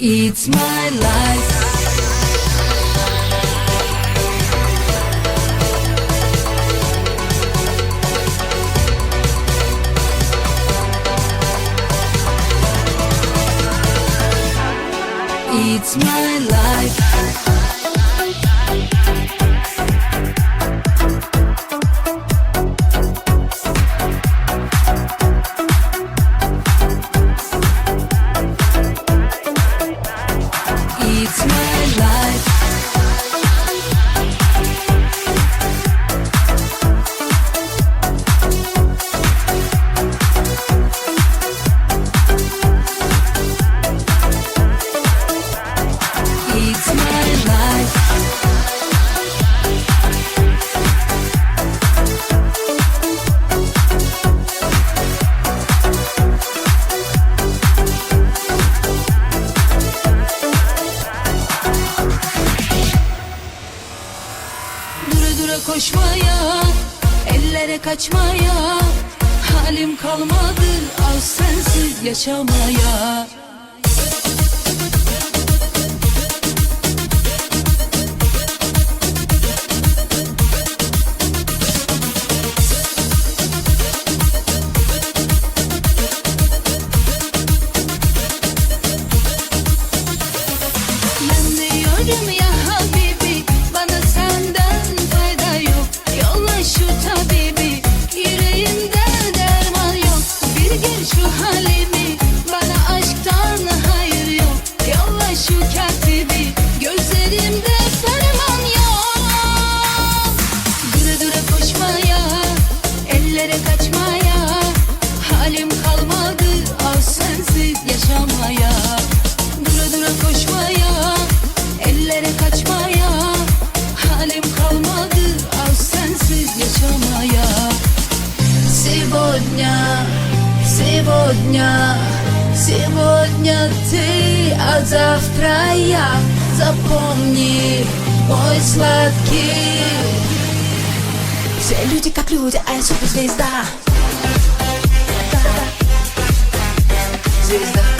It's my life. It's my life. It's my life. It's my life. Dura dura koşmaya, ellere kaçmaya, halim kalmadı az sensiz yaşamaya. Yanıyorum ya Habibi, bana senden fayda yok. Yolla şu tabibi, yüreğimde derman yok. Bir gör şu halimi, bana aşktan hayır yok. Yolla şu katibi, gözlerimde ferman yok. Dura dura koşmaya, ellere kaçmaya, halim kalmadı az sensiz yaşamaya. Dura dura koşmaya, ellere kaçmaya, halim kalmadı az sensiz yaşamaya. Сегодня, сегодня, сегодня ты, а завтра я. Запомни, мой сладкий. Все люди как люди, а я суперзвезда. Звезда.